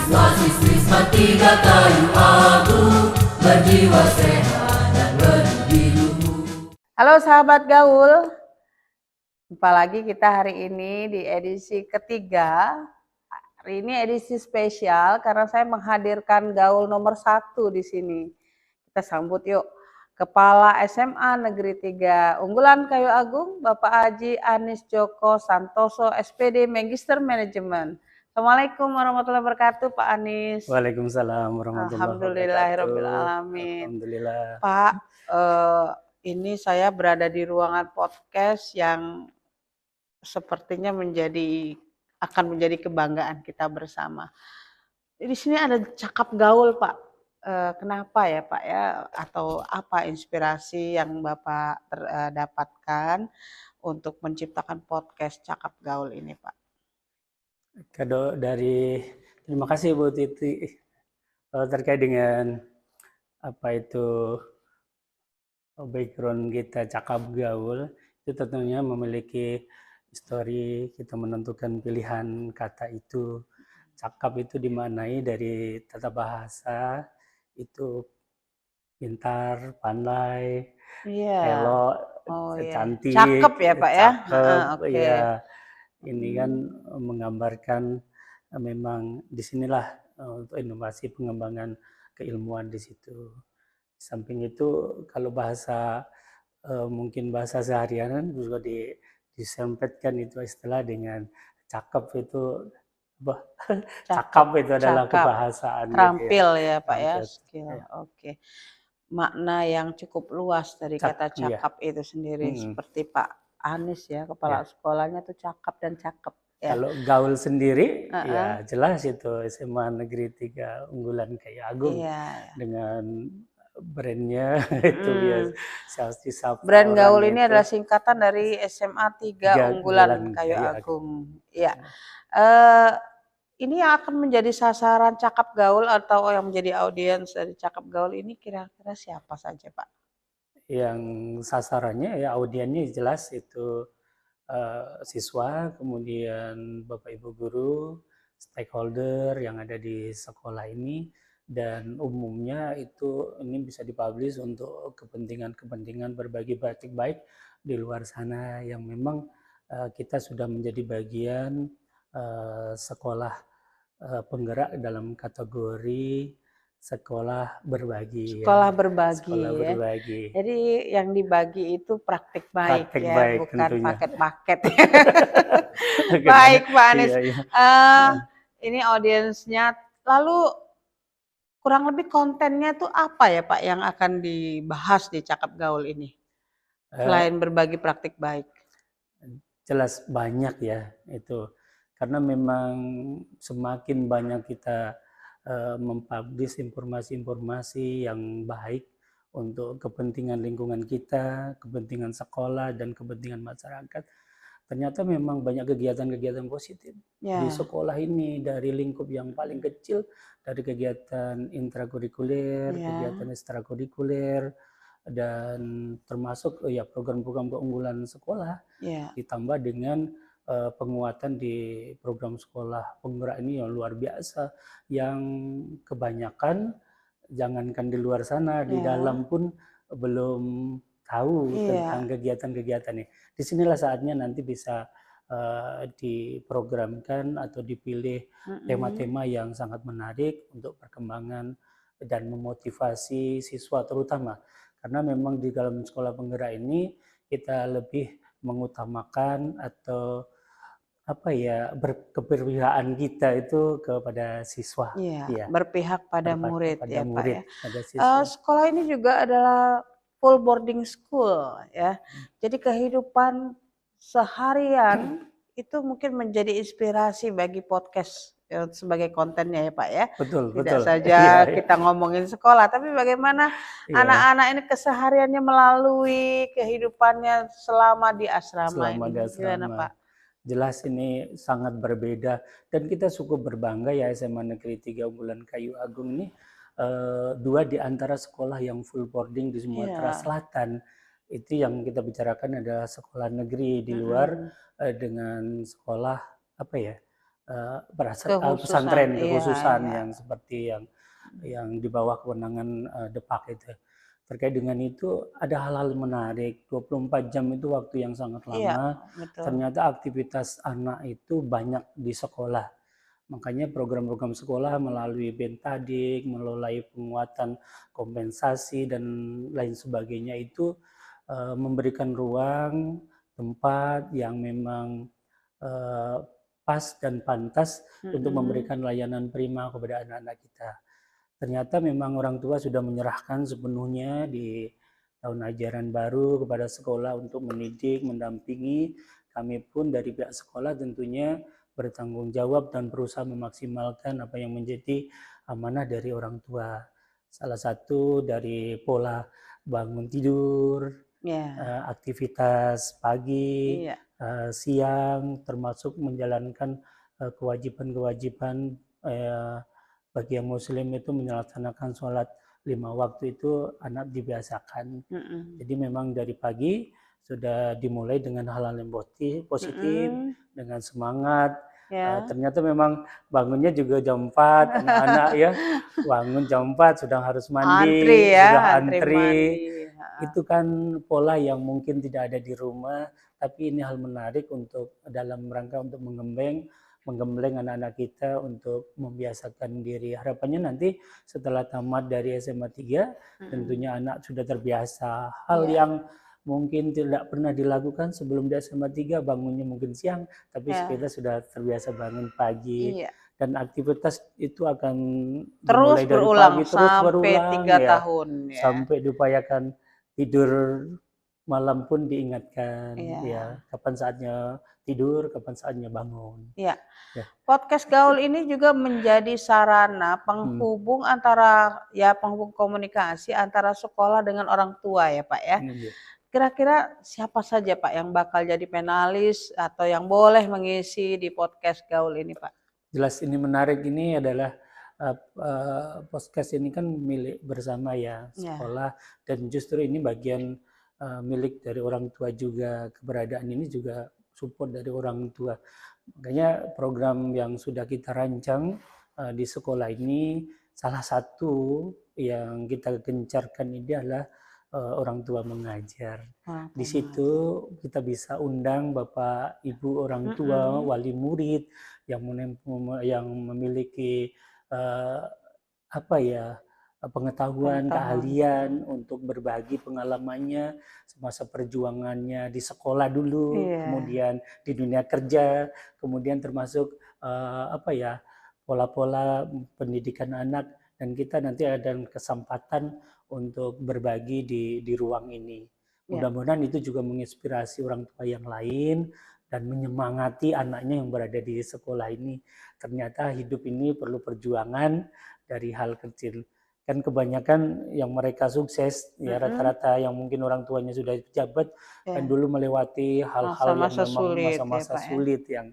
Siswa-siswi tiga kayu agung, berjiwa sehat dan berbudi luhur. Halo sahabat gaul, jumpa lagi kita hari ini di edisi ketiga. Hari ini edisi spesial karena saya menghadirkan gaul nomor 1 di sini. Kita sambut yuk Kepala SMA Negeri 3 Unggulan Kayu Agung, Bapak Haji Anis Joko Santoso, SPD Magister Manajemen. Assalamualaikum warahmatullahi wabarakatuh, Pak Anis. Waalaikumsalam warahmatullahi wabarakatuh. Alhamdulillahirobbilalamin. Alhamdulillah. Pak, ini saya berada di ruangan podcast yang sepertinya akan menjadi kebanggaan kita bersama. Di sini ada cakap gaul, Pak. Kenapa ya, Pak ya? Atau apa inspirasi yang Bapak dapatkan untuk menciptakan podcast cakap gaul ini, Pak? Kado terima kasih Bu Titi terkait dengan apa itu background kita cakap gaul, itu tentunya memiliki histori. Kita menentukan pilihan kata itu. Cakap itu dimaknai dari tata bahasa itu pintar, pandai, elok, cantik, cakep ya Pak ya. Cakep, ya. Ini kan menggambarkan memang disinilah untuk inovasi pengembangan keilmuan di situ. Samping itu kalau bahasa mungkin bahasa seharian juga disempetkan itu istilah dengan cakep itu cakep itu adalah kebahasaan. Terampil gitu ya Pak ya, skill. Ya. Oke. Makna yang cukup luas dari kata cakep itu sendiri. Seperti Pak Anis ya, kepala sekolahnya tuh cakep dan cakep. Ya. Kalau gaul sendiri ya jelas itu SMA Negeri 3 Unggulan Kayu Agung dengan brandnya itu ya disapa. Brand gaul ini adalah singkatan dari SMA 3 Unggulan Kayu Agung. Ya. Ini yang akan menjadi sasaran cakap gaul atau yang menjadi audiens dari cakap gaul ini kira-kira siapa saja, Pak? Yang sasarannya ya audiennya jelas itu siswa, kemudian Bapak Ibu guru, stakeholder yang ada di sekolah ini, dan umumnya itu ini bisa dipublish untuk kepentingan berbagi praktik baik di luar sana yang memang kita sudah menjadi bagian sekolah penggerak dalam kategori sekolah berbagi. Sekolah berbagi. Sekolah berbagi. Ya. Jadi yang dibagi itu praktik baik ya, bukan paket-paket. Baik Pak Anis. Ini audiensnya. Lalu kurang lebih kontennya tuh apa ya Pak yang akan dibahas di cakap gaul ini? Selain berbagi praktik baik. Jelas banyak ya itu. Karena memang semakin banyak kita mempublish informasi-informasi yang baik untuk kepentingan lingkungan kita, kepentingan sekolah, dan kepentingan masyarakat. Ternyata memang banyak kegiatan-kegiatan positif di sekolah ini, dari lingkup yang paling kecil, dari kegiatan intrakurikuler, kegiatan ekstrakurikuler, dan termasuk program-program keunggulan sekolah, ditambah dengan penguatan di program sekolah penggerak ini yang luar biasa, yang kebanyakan jangankan di luar sana, di dalam pun belum tahu tentang kegiatan-kegiatan ini. Disinilah saatnya nanti bisa diprogramkan atau dipilih tema-tema yang sangat menarik untuk perkembangan dan memotivasi siswa terutama. Karena memang di dalam sekolah penggerak ini kita lebih mengutamakan atau keberpihakan kita itu kepada siswa. Berpihak pada murid ya Pak ya. Sekolah ini juga adalah full boarding school ya. Jadi kehidupan seharian itu mungkin menjadi inspirasi bagi podcast sebagai kontennya ya Pak ya. Betul. Tidak saja kita ngomongin sekolah, tapi bagaimana anak-anak ini kesehariannya melalui kehidupannya selama di asrama ini. Gimana Pak? Jelas ini sangat berbeda, dan kita cukup berbangga ya SMA Negeri 3 Unggulan Kayu Agung ini 2 di antara sekolah yang full boarding di Sumatera Selatan. Itu yang kita bicarakan adalah sekolah negeri di luar dengan sekolah pesantren Iya, kekhususan iya. yang seperti yang di bawah kewenangan Depak itu. Terkait dengan itu ada hal-hal menarik. 24 jam itu waktu yang sangat Iya, lama. betul. Ternyata aktivitas anak itu banyak di sekolah. Makanya program-program sekolah melalui Bentadik, melalui penguatan kompensasi dan lain sebagainya itu memberikan ruang, tempat yang memang eh, pas dan pantas untuk memberikan layanan prima kepada anak-anak kita. Ternyata memang orang tua sudah menyerahkan sepenuhnya di tahun ajaran baru kepada sekolah untuk mendidik, mendampingi. Kami pun dari pihak sekolah tentunya bertanggung jawab dan berusaha memaksimalkan apa yang menjadi amanah dari orang tua. Salah satu dari pola bangun tidur, Iya, aktivitas pagi, iya. siang, termasuk menjalankan kewajiban-kewajiban bagi yang muslim itu melaksanakan sholat 5 waktu itu anak dibiasakan. Mhm. Jadi memang dari pagi sudah dimulai dengan hal-hal yang positif, Mhm. dengan semangat. Ya. Ternyata memang bangunnya juga jam 4, anak-anak ya bangun jam 4 sudah harus Antri mandi, ya, sudah antri mandi, antri. heeh. Itu kan pola yang mungkin tidak ada di rumah, tapi ini hal menarik untuk dalam rangka untuk menggembleng anak-anak kita untuk membiasakan diri. Harapannya nanti setelah tamat dari SMA 3, Mhm. tentunya anak sudah terbiasa. Hal Iya, yang mungkin tidak pernah dilakukan sebelum di SMA 3, bangunnya mungkin siang, tapi iya, kita sudah terbiasa bangun pagi. iya. Dan aktivitas itu akan Terus dimulai dari berulang pagi terus sampai berulang 3 ya, tahun ya. sampai diupayakan tidur malam pun diingatkan ya, Iya, kapan saatnya tidur, kapan saatnya bangun. iya. Ya. Podcast gaul ini juga menjadi sarana Hmm. penghubung antara ya penghubung komunikasi antara sekolah dengan orang tua ya, Pak, ya. Iya. Kira-kira siapa saja, Pak, yang bakal jadi penalis atau yang boleh mengisi di podcast gaul ini, Pak? Jelas ini menarik, ini adalah podcast ini kan milik bersama ya Ya, sekolah, dan justru ini bagian milik dari orang tua juga, keberadaan ini juga support dari orang tua. Makanya program yang sudah kita rancang di sekolah ini, salah satu yang kita gencarkan ini adalah orang tua mengajar. orang Di tua situ mengajar. kita bisa undang Bapak Ibu orang tua, Mhm, wali murid yang memiliki eh, apa ya, pengetahuan, pengetahuan. keahlian untuk berbagi pengalamannya semasa perjuangannya di sekolah dulu, Iya, kemudian di dunia kerja, kemudian termasuk apa ya, pola-pola pendidikan anak, dan kita nanti ada kesempatan untuk berbagi di ruang ini. iya, Mudah-mudahan itu juga menginspirasi orang tua yang lain dan menyemangati anaknya yang berada di sekolah ini. Ternyata hidup ini perlu perjuangan dari hal kecil. Kan kebanyakan yang mereka sukses, ya mhm, rata-rata yang mungkin orang tuanya sudah pejabat, kan iya. dulu melewati hal-hal yang Masa-masa memang sulit ya, masa-masa Pak, ya? sulit yang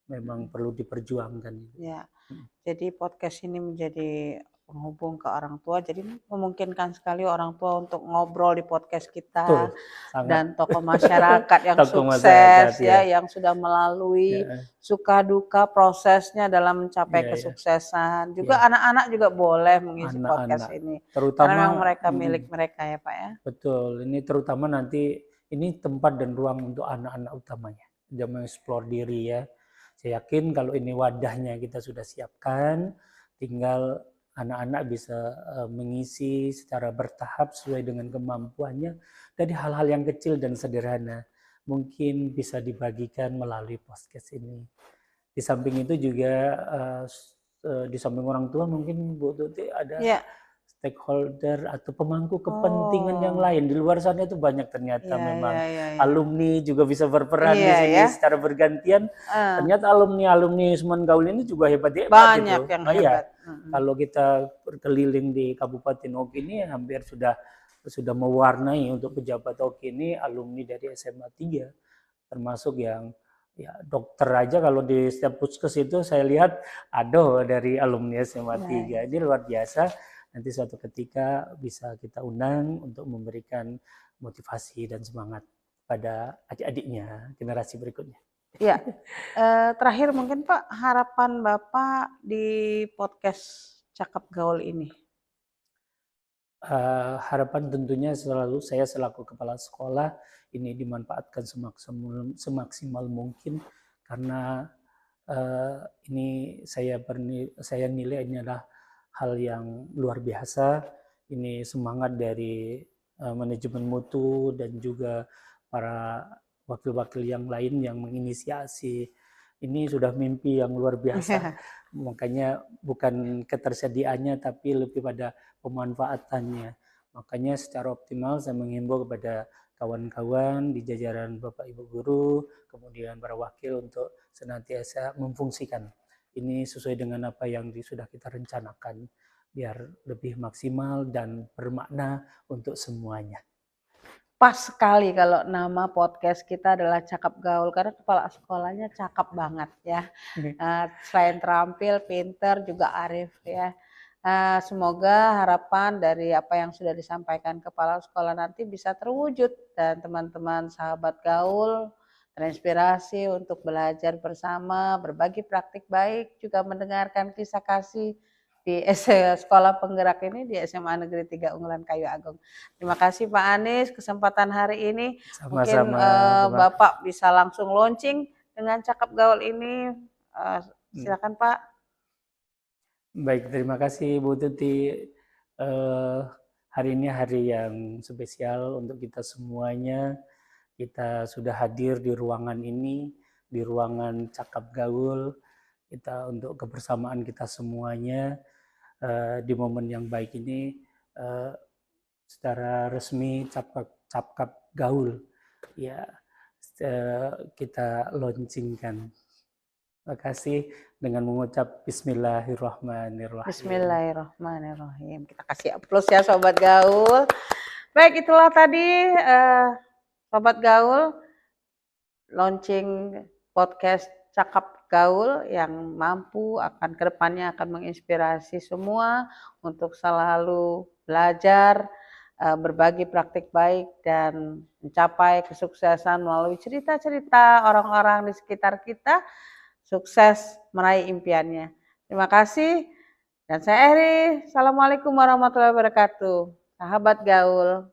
memang Mhm, perlu diperjuangkan. iya. Jadi podcast ini menjadi penghubung ke orang tua, jadi memungkinkan sekali orang tua untuk ngobrol di podcast Betul, kita, sangat dan tokoh masyarakat yang tokoh masyarakat sukses ya. ya, yang sudah melalui Ya, suka duka prosesnya dalam mencapai ya, ya, kesuksesan. Juga ya. anak-anak juga boleh mengisi podcast Anak-anak, ini, karena terutama memang mereka milik mereka ya, Pak, ya? betul. Ini terutama nanti ini tempat dan ruang untuk anak-anak utamanya. Dia mengeksplor diri ya. Saya yakin kalau ini wadahnya kita sudah siapkan, tinggal anak-anak bisa mengisi secara bertahap sesuai dengan kemampuannya dari hal-hal yang kecil dan sederhana. Mungkin bisa dibagikan melalui podcast ini. Di samping itu juga di samping orang tua mungkin Bu Tuti ada Iya. stakeholder atau pemangku kepentingan yang Oh, lain. Di luar sana itu banyak ternyata iya, iya, memang iya, iya. alumni juga bisa berperan di Iya sini ya, secara bergantian. heeh, Ternyata alumni-alumni Usman Gaul ini juga hebat-hebat banyak itu. yang Oh iya, hebat, mhm. kalau kita berkeliling di Kabupaten Oki ini hampir sudah mewarnai untuk pejabat Oki ini alumni dari SMA 3, termasuk yang ya dokter aja kalau di setiap puskes itu saya lihat ada dari alumni SMA Iya, 3. iya. Ini luar biasa. Nanti suatu ketika bisa kita undang untuk memberikan motivasi dan semangat pada adik-adiknya generasi berikutnya. Ya, terakhir mungkin Pak, harapan Bapak di podcast Cakap Gaul ini. Harapan tentunya selalu saya selaku kepala sekolah ini dimanfaatkan semaksimal mungkin, karena ini saya nilai ini adalah hal yang luar biasa. Ini semangat dari manajemen mutu dan juga para wakil-wakil yang lain yang menginisiasi. Ini sudah mimpi yang luar biasa. Makanya bukan ketersediaannya tapi lebih pada pemanfaatannya. Makanya secara optimal saya menghimbau kepada kawan-kawan di jajaran Bapak Ibu guru, kemudian para wakil untuk senantiasa memfungsikan ini sesuai dengan apa yang sudah kita rencanakan biar lebih maksimal dan bermakna untuk semuanya. Pas sekali kalau nama podcast kita adalah Cakap Gaul, karena kepala sekolahnya cakep banget ya. Selain terampil, pinter, juga arif ya. Semoga harapan dari apa yang sudah disampaikan kepala sekolah nanti bisa terwujud, dan teman-teman sahabat gaul terinspirasi untuk belajar bersama, berbagi praktik baik, juga mendengarkan kisah kasih di sekolah penggerak ini di SMA Negeri 3 Unggulan Kayu Agung. Terima kasih Pak Anies kesempatan hari ini. Mungkin Bapak bisa langsung launching dengan Cakap Gaul ini. Silakan Pak. Baik, terima kasih Bu Tuti. Hari ini hari yang spesial untuk kita semuanya. Kita sudah hadir di ruangan ini, di ruangan Cakap Gaul. Kita untuk kebersamaan kita semuanya di momen yang baik ini secara resmi Cakap Gaul ya kita launchingkan. Terima kasih dengan mengucap Bismillahirrahmanirrahim. Bismillahirrahmanirrahim. Kita kasih aplaus ya Sobat Gaul. Baik, itulah tadi Sobat Gaul launching podcast Cakap Gaul yang mampu akan kedepannya akan menginspirasi semua untuk selalu belajar, berbagi praktik baik, dan mencapai kesuksesan melalui cerita-cerita orang-orang di sekitar kita, sukses meraih impiannya. Terima kasih, dan saya Eri. Assalamualaikum warahmatullahi wabarakatuh. Sahabat Gaul.